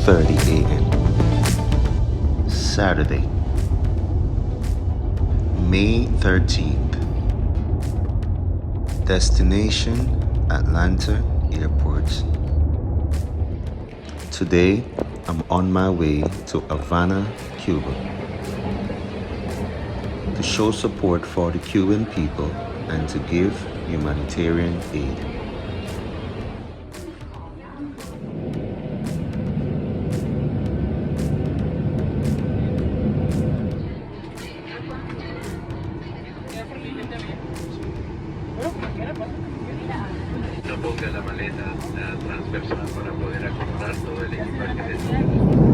6:30 a.m. Saturday, May 13th. Destination Atlanta Airport. Today, I'm on my way to Havana, Cuba, to show support for the Cuban people and to give humanitarian aid. No ponga la maleta transversal para poder acomodar todo el equipaje dentro.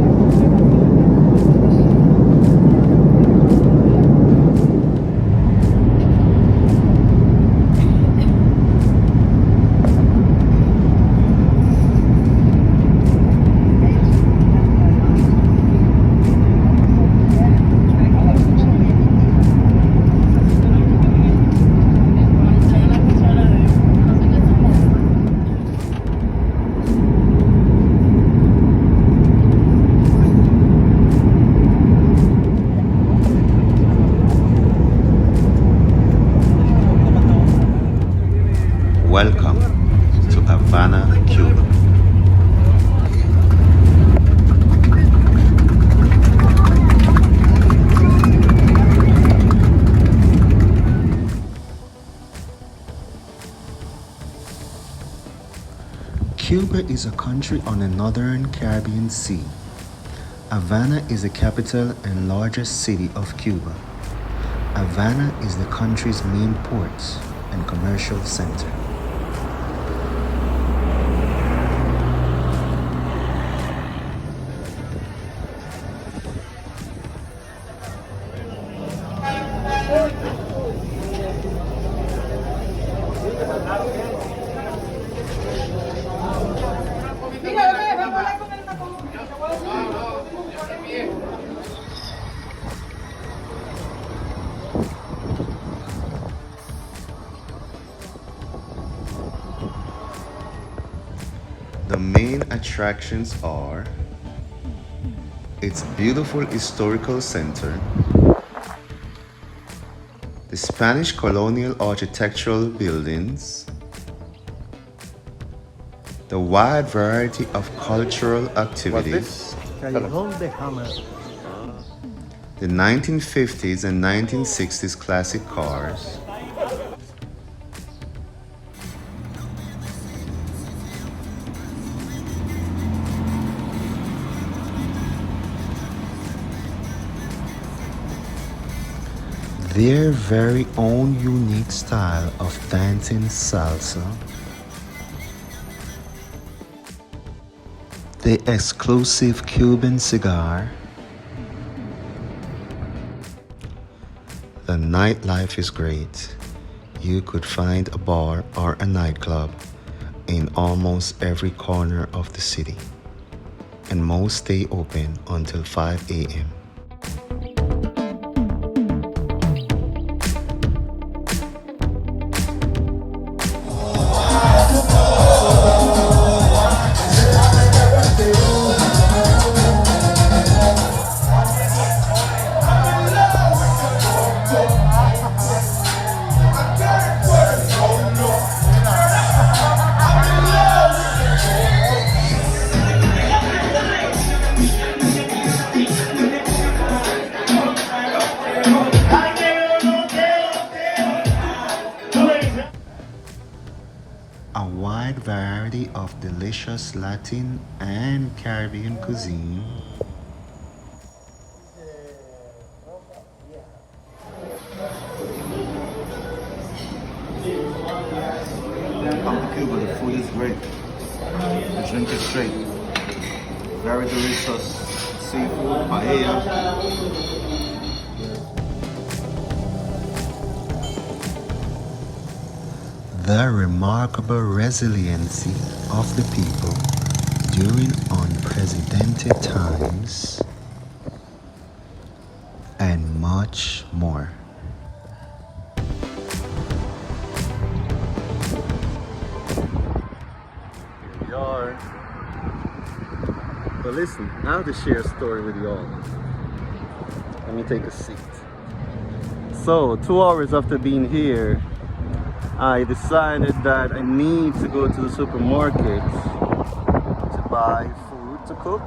Welcome to Havana, Cuba. Cuba is a country on the northern Caribbean Sea. Havana is the capital and largest city of Cuba. Havana is the country's main port and commercial center. The main attractions are its beautiful historical center, the Spanish colonial architectural buildings, the wide variety of cultural activities, the 1950s and 1960s classic cars, their very own unique style of dancing salsa, the exclusive Cuban cigar. The nightlife is great. You could find a bar or a nightclub in almost every corner of the city, and most stay open until 5 a.m. A wide variety of delicious Latin and Caribbean cuisine, Come to Cuba, the food is great. The drink is straight. Very delicious seafood, paella. the remarkable resiliency of the people during unprecedented times, and much more. Here we are. The listen, I have to share a story with you all. Let me take a seat. So 2 hours after being here, I decided that I need to go to the supermarket to buy food to cook,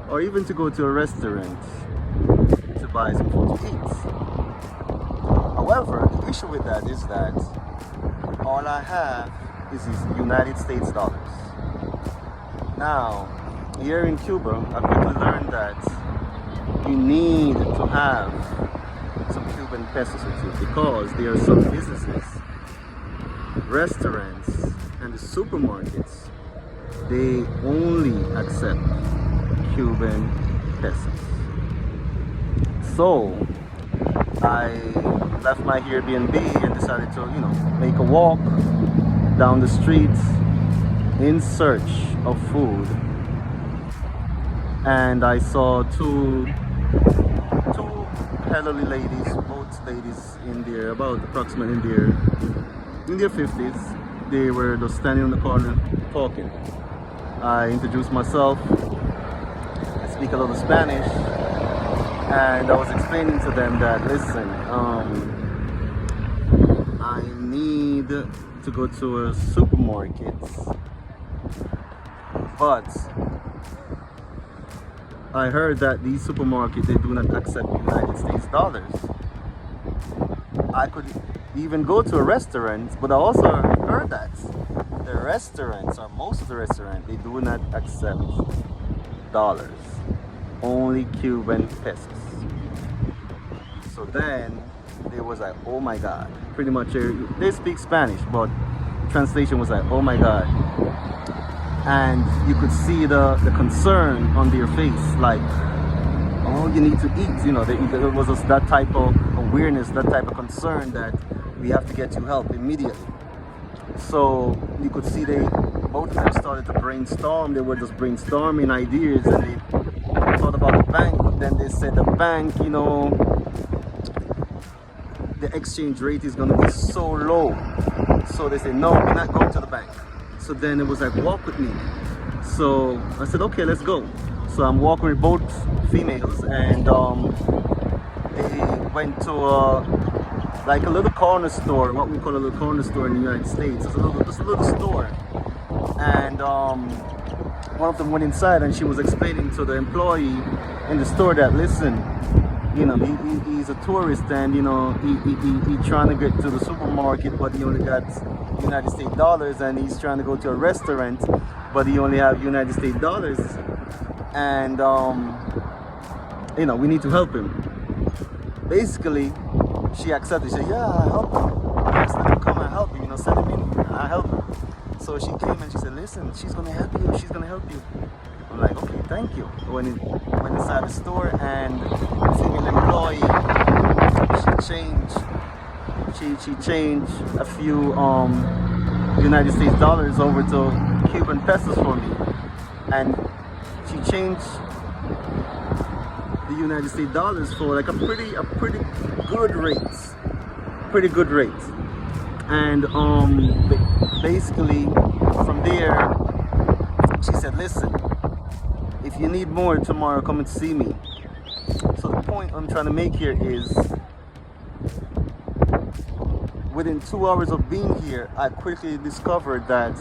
or even to go to a restaurant to buy some food to eat. However, the issue with that is that all I have is these United States dollars. Now, here in Cuba, I quickly learned that you need to have some Cuban pesos with you, because there are some businesses, restaurants, and the supermarkets, they only accept Cuban pesos. So I left my Airbnb and decided to, make a walk down the streets in search of food. And I saw two elderly ladies, both ladies in their, about approximately in their 50s. They were just standing on the corner talking. I introduced myself. I speak a little Spanish, and I was explaining to them that, listen, I need to go to a supermarket, but I heard that these supermarkets, they do not accept United States dollars. I could even go to a restaurant, but I also heard that the restaurants, or most of the restaurants, they do not accept dollars, only Cuban pesos. So then they was like, oh my God. Pretty much they speak Spanish, but translation was like, oh my God. And you could see the concern on their face, like, oh, you need to eat. There was just that type of awareness, that type of concern that we have to get you help immediately. So you could see both of them started to brainstorm. They were just brainstorming ideas, and they thought about the bank. But then they said the bank, the exchange rate is going to be so low. So they said, no, we're not going to the bank. So then it was like, walk with me. So I said, okay, let's go. So I'm walking with both females, and they went to like a little corner store, what we call a little corner store in the United States. It's just a little store. And one of them went inside, and she was explaining to the employee in the store that, listen, he's a tourist, and he trying to get to the supermarket, but he only got United States dollars, and he's trying to go to a restaurant, but he only have United States dollars, and we need to help him. Basically, she accepted. She said, yeah, I'll help him. Yes, let him come and help you. Send him in. I'll help him. So she came and she said, listen, she's gonna help you. She's gonna help you. I'm like, okay, thank you. Went inside the store, and the female employee, she changed a few United States dollars over to Cuban pesos for me, and she changed the United States dollars for like a pretty good rate. And basically from there she said, listen, if you need more tomorrow, come and see me. So the point I'm trying to make here is, within 2 hours of being here, I quickly discovered that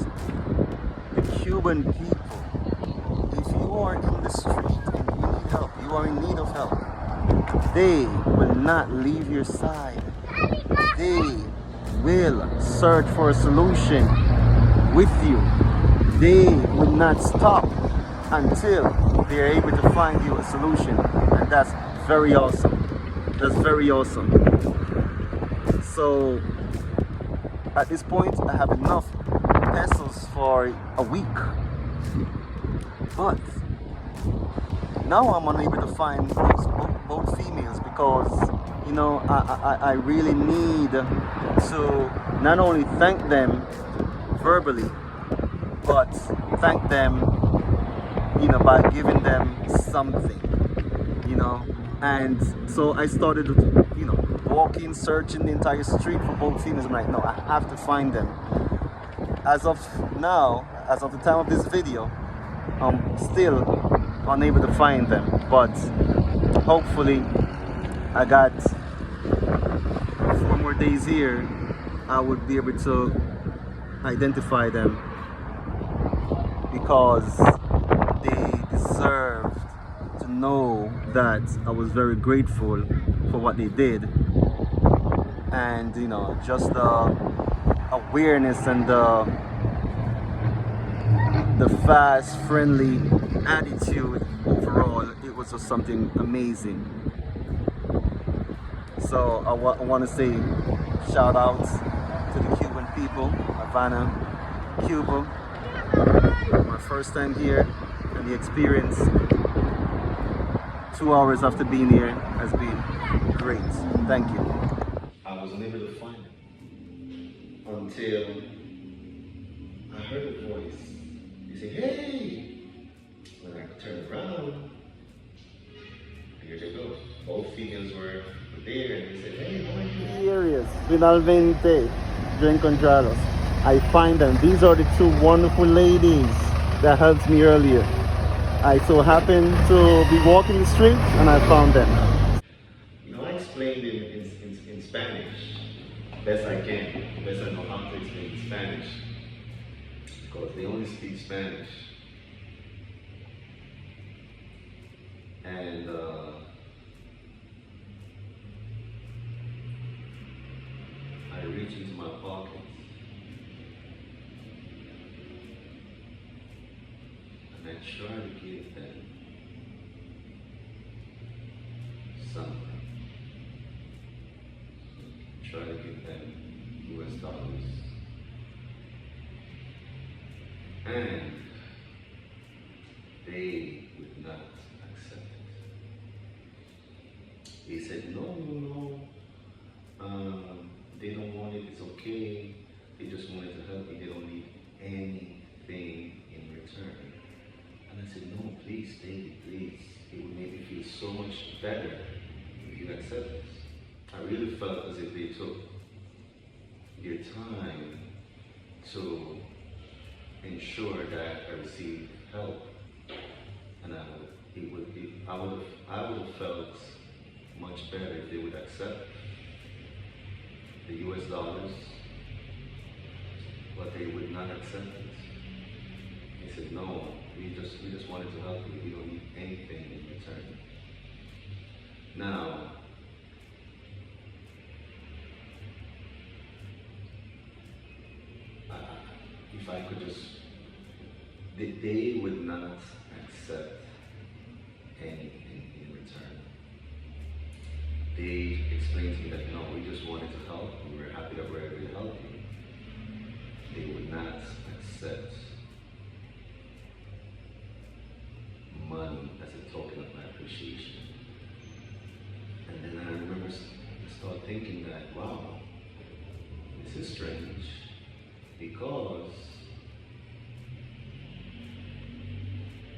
the Cuban people, if you are in the street and you need help, you are in need of help, they will not leave your side. They will search for a solution with you. They will not stop until they're able to find you a solution. And that's very awesome. That's very awesome. So at this point, I have enough pesos for a week. But now I'm unable to find those both females, because I really need to not only thank them verbally, but thank them by giving them something, and so I started walking, searching the entire street for both females. I'm like, no, I have to find them. As of now, as of the time of this video, still unable to find them, but hopefully I got 4 more days here. I would be able to identify them because they deserved to know that I was very grateful for what they did, and you know, just the awareness and the fast, friendly attitude overall. It was just something amazing. So I want to say shout out to the Cuban people, Havana, Cuba. My first time here, and the experience 2 hours after being here has been great. Thank you. I was unable to find him until I heard a voice. He said, "Hey!" When I turned around, here they go. Both females were there, and they said, "Hey, how are you?" Serious, finalmente, drink contrados. I find them. These are the two wonderful ladies that helped me earlier. I so happened to be walking the street and I found them. You know, I explained in Spanish, best I can, best I know how to explain in Spanish, because they only speak Spanish. And I reached into my pockets and I tried to give them something. Try to give them US dollars. And they would not accept it. They said, no, no, no. They don't want it, it's okay. They just wanted to help me. They don't need anything in return. And I said, no, please, David, please. It would make me feel so much better if you accept this. I really felt as if they took their time to ensure that I received help. And I would have felt much better if they would accept the US dollars, but they would not accept it. They said, no, we just wanted to help you. We don't need anything in return. Now, if I could just, they would not accept anything in return. They explained to me that, no, we just wanted to help. We were happy that we were able to help you. They would not accept money as a token of my appreciation. And then I remember start thinking that, wow, this is strange, because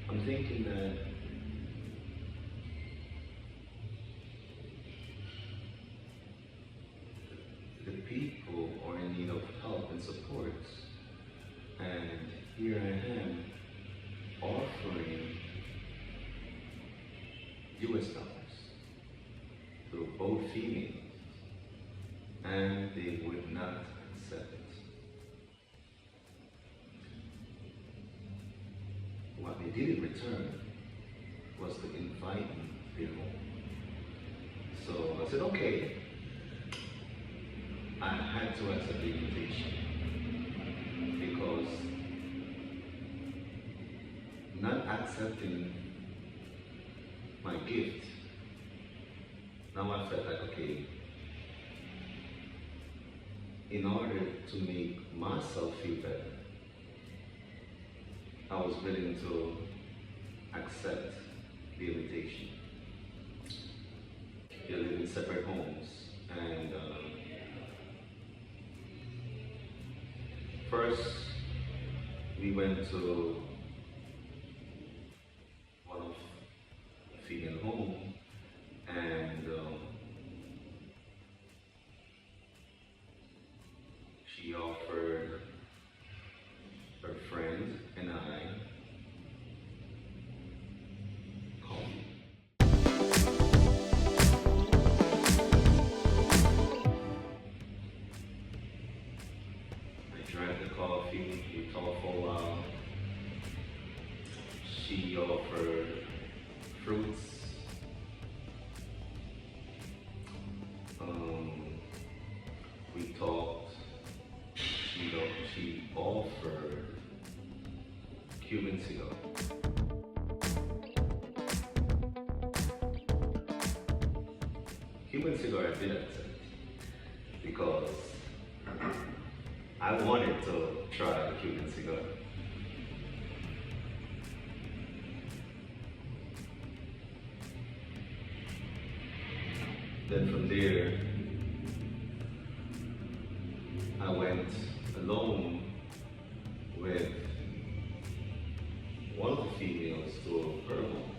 I'm thinking that the people are in need of help and support, and here I am offering US dollars to both females, and they would not accept it. What they did in return was to invite me to their home. So I said, okay. I had to accept the invitation, because not accepting my gift, now I felt like, okay, in order to make myself feel better, I was willing to accept the invitation. They live in separate homes, and first we went to one of the female home, and she offered her friend and I Cuban cigar. Cuban cigar I did accept because I wanted to try a Cuban cigar. Then from there, I went alone with one of the females to her home.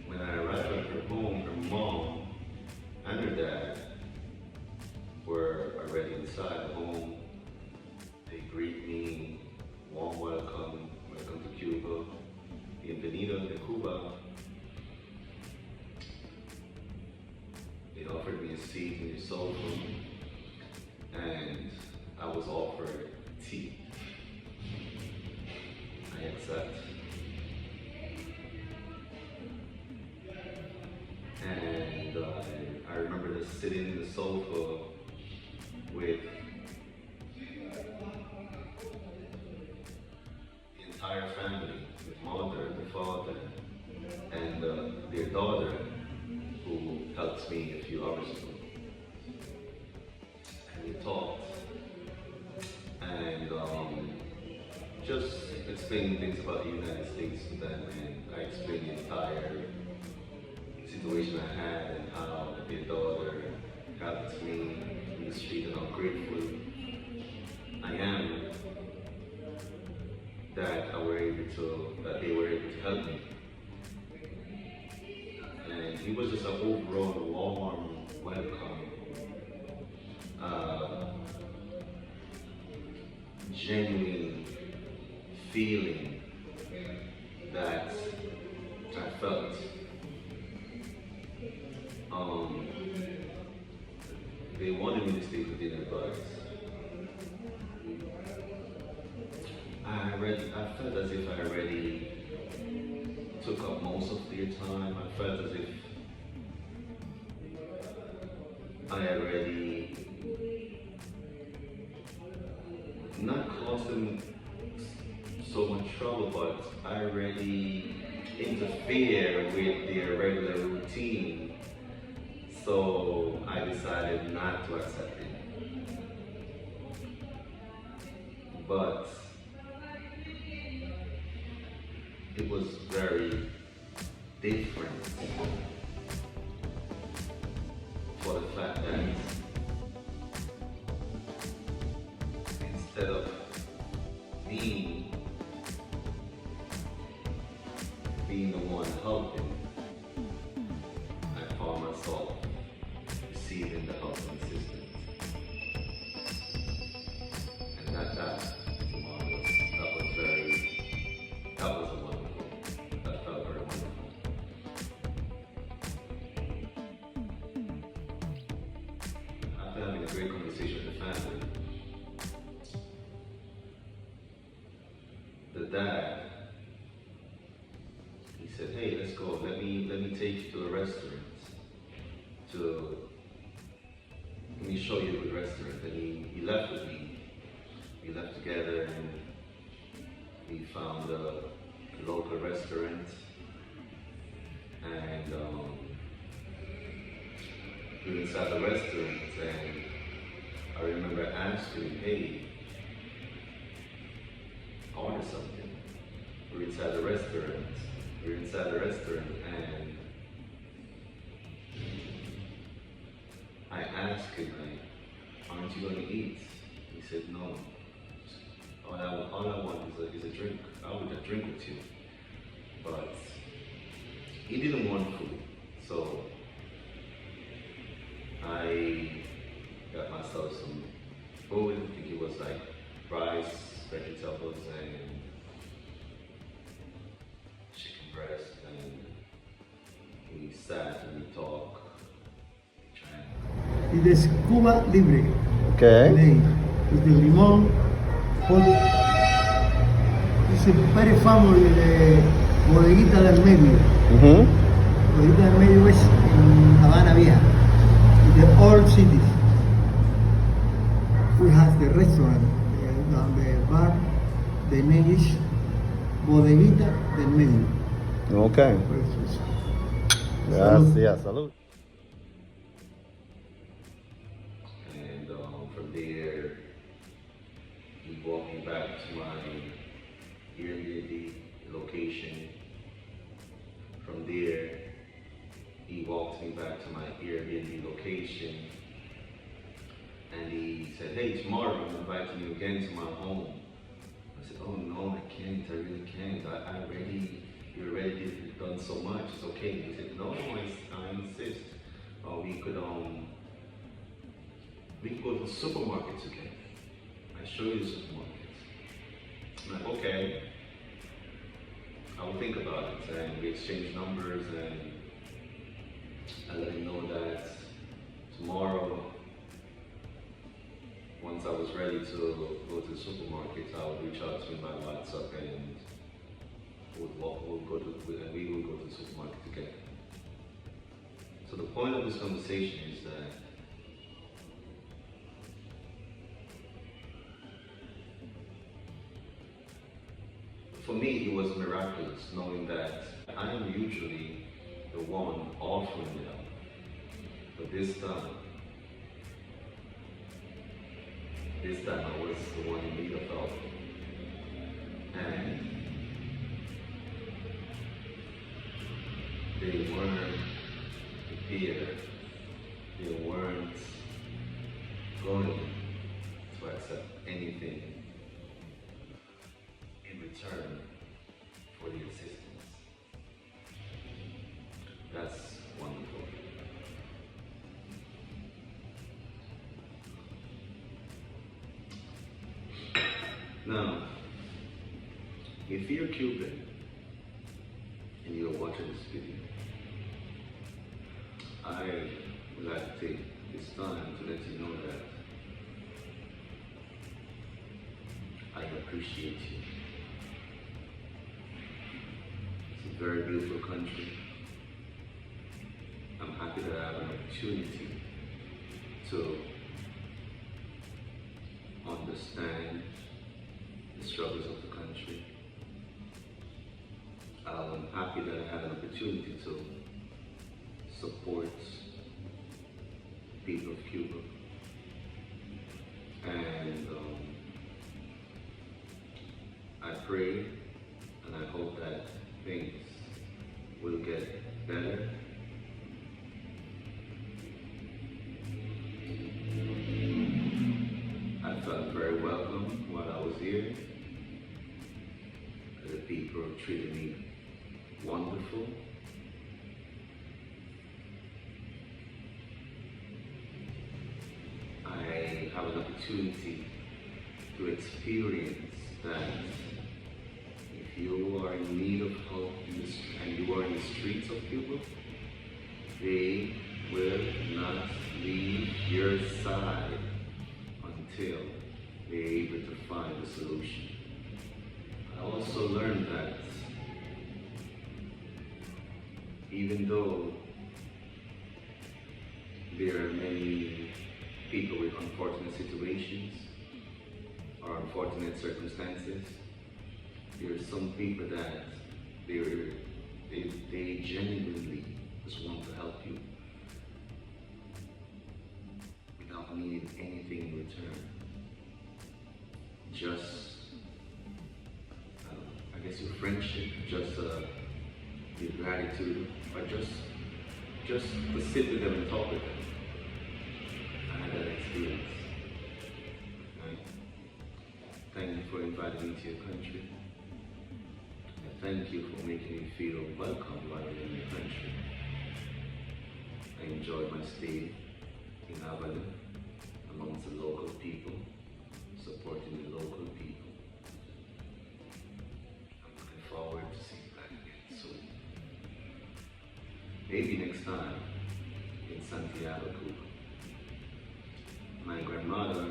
When I arrived at her home, her mom and her dad were already inside the home. They greet me, warm welcome to Cuba, bienvenido de Cuba. They offered me a seat in their sofa, and I was offered tea. I accept. And I remember just sitting in the sofa with the entire family, with mother, the father, and their daughter, who helped me a few hours ago. And we talked and just explaining things about the United States to them, and I explained the entire situation I had and how their daughter helped me in the street and how grateful I am that they were able to help me. And it was just an overall warm welcome, genuine feeling that I felt. They wanted me to stay for dinner, but I felt as if I already took up most of their time. I felt as if I already not caused them so much trouble, but I already interfere with their regular routine. So I decided not to accept it. But it was very different for the fact that instead of me being the one helping, I found myself receiving the help and assistance. And that was a wonderful, that felt very wonderful. After having a great conversation with the family, the dad, he said, hey, let's go, let me take you to a restaurant, let me show you a good restaurant. And he left with me. We left together and we found a local restaurant, and we were inside the restaurant, and I remember asking, hey, I ordered something. We're inside the restaurant, and I asked him, aren't you going to eat? He said, no. All I want is a drink. I would have drink with you. But he didn't want food. So I got myself some food. I think it was like rice, vegetables, and chicken breast. And we sat and we talked. It is Cuba Libre. Okay. Name. It's the limon. It's a very famous bodeguita del medio. Bodeguita del medio es en Havana Vieja. In the old cities. We have the restaurant, the bar, the name is Bodeguita del Medio. Okay. Salud. Yeah, salute. And from there, he walked me back to my Airbnb location. From there, he walked me back to my Airbnb location. And he said, hey, tomorrow I'm inviting you again to my home. I said, oh no, I can't, I really can't. You already done so much, it's okay. He said, no, I insist. We could go to the supermarket together. I show you the supermarket. I'm like, okay. I will think about it. And we exchanged numbers, and I let him know that tomorrow, once I was ready to go to the supermarket, I would reach out to him by WhatsApp, and we would go to the supermarket together. So the point of this conversation is that for me, it was miraculous knowing that I am usually the one offering it up. But this time I was the one in need of help. And they weren't prepared. They weren't going to accept anything in return for the assistance. That's wonderful. Now, if you're Cuban and you're watching this video, I would like to take this time to let you know that I appreciate you. It's a very beautiful country. I'm happy that I have an opportunity to understand the struggles of the country. I'm happy that I had an opportunity to support the people of Cuba. And I pray and I hope that things will get better. I felt very welcome while I was here. The people treated me wonderful. I have an opportunity to experience that if you are in need of help and you are in the streets of Cuba, they will not leave your side until they're able to find a solution. I also learned that even though there are many people with unfortunate situations or unfortunate circumstances, there are some people that they genuinely just want to help you without needing anything in return. Just, I guess your friendship, just your gratitude, or just to sit with them and talk with them. I had that experience. Right? Thank you for inviting me to your country. And thank you for making me feel welcome while I'm in your country. I enjoyed my stay in Havana amongst the local people, supporting the local people. I'm looking forward to seeing you back again soon. Maybe next time in Santiago, Cuba. My grandmother,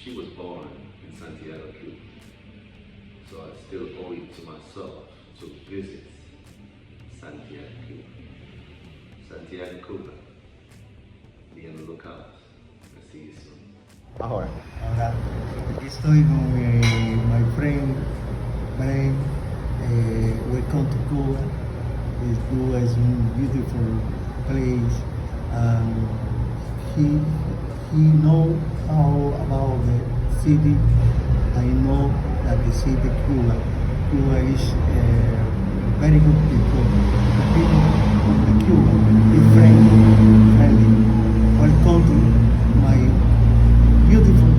she was born in Santiago, Cuba. So I still owe it to myself to visit Santiago, Cuba. Santiago, Cuba. Be on the lookout. I'll see you soon. Ahora. Ahora, aquí estoy con my friend Brian. Welcome to Cuba. Cuba is a beautiful place. He he know how about the city. I know that the city Cuba is very good people. The people of the Cuba is friendly. Welcome to my beautiful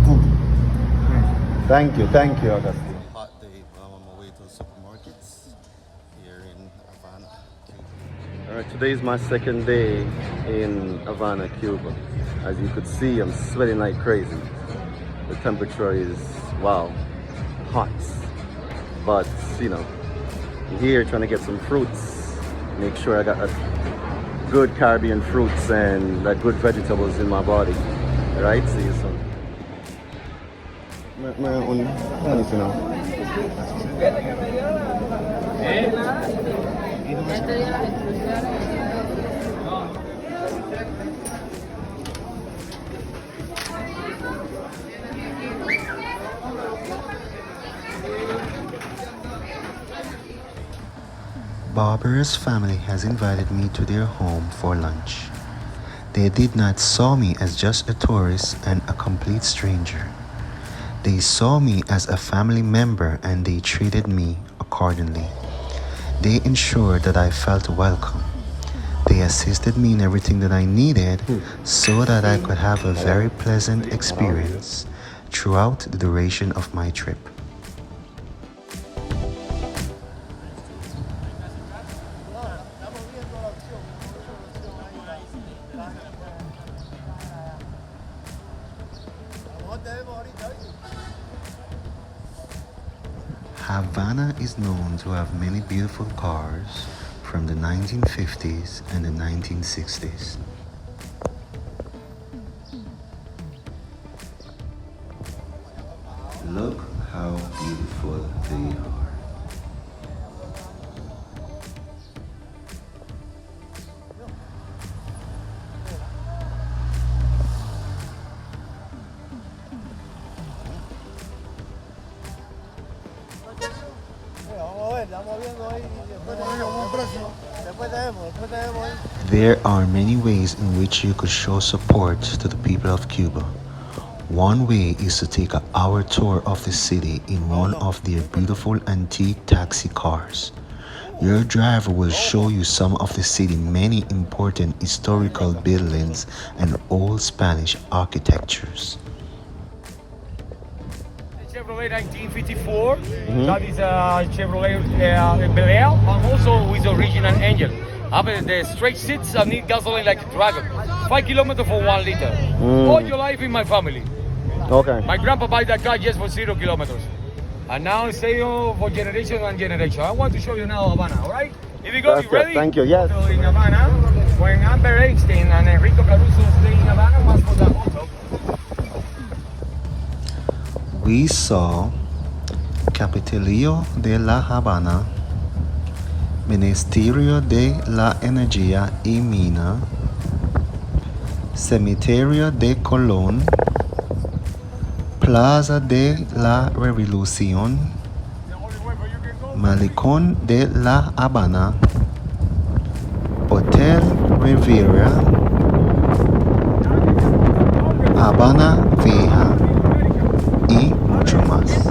country. Thank you, Augustine. Hot day, but I'm on my way to the supermarkets here in Havana, Cuba. All right, today is my second day in Havana, Cuba. As you could see, I'm sweating like crazy. The temperature is, wow, hot. But, you know, I'm here trying to get some fruits. Make sure I got good Caribbean fruits and that good vegetables in my body. All right, see you soon. Barbara's family has invited me to their home for lunch. They did not saw me as just a tourist and a complete stranger. They saw me as a family member and they treated me accordingly. They ensured that I felt welcome. They assisted me in everything that I needed so that I could have a very pleasant experience throughout the duration of my trip. Havana is known to have many beautiful cars from the 1950s and the 1960s. Look how beautiful they are. There are many ways in which you could show support to the people of Cuba. One way is to take an hour tour of the city in one of their beautiful antique taxi cars. Your driver will show you some of the city's many important historical buildings and old Spanish architectures. Chevrolet 1954. That is a Chevrolet Bel Air, and also with original engine. Having the straight seats and need gasoline like a dragon. 5 kilometers for 1 liter. All your life in my family. Okay. My grandpa buy that car just for 0 kilometers. And now it's sale for generation and generation. I want to show you now Havana, all right? If you go, you ready? Thank you, yes. So in Havana, when Amber Einstein and Enrico Caruso stay in Havana, was for that also. We saw Capitolio de la Habana, Ministerio de la Energía y Mina, Cementerio de Colón, Plaza de la Revolución, Malecón de la Habana, Hotel Riviera, Habana Vieja y mucho más.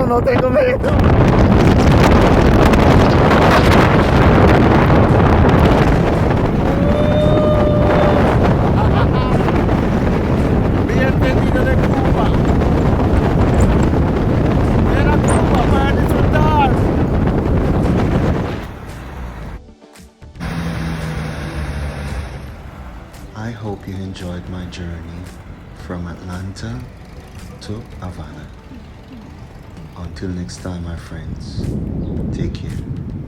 No tengo miedo. Bienvenido de Cuba. Ven a Cuba para disfrutar. you enjoyed my journey from Atlanta to Havana. Until next time, my friends, take care.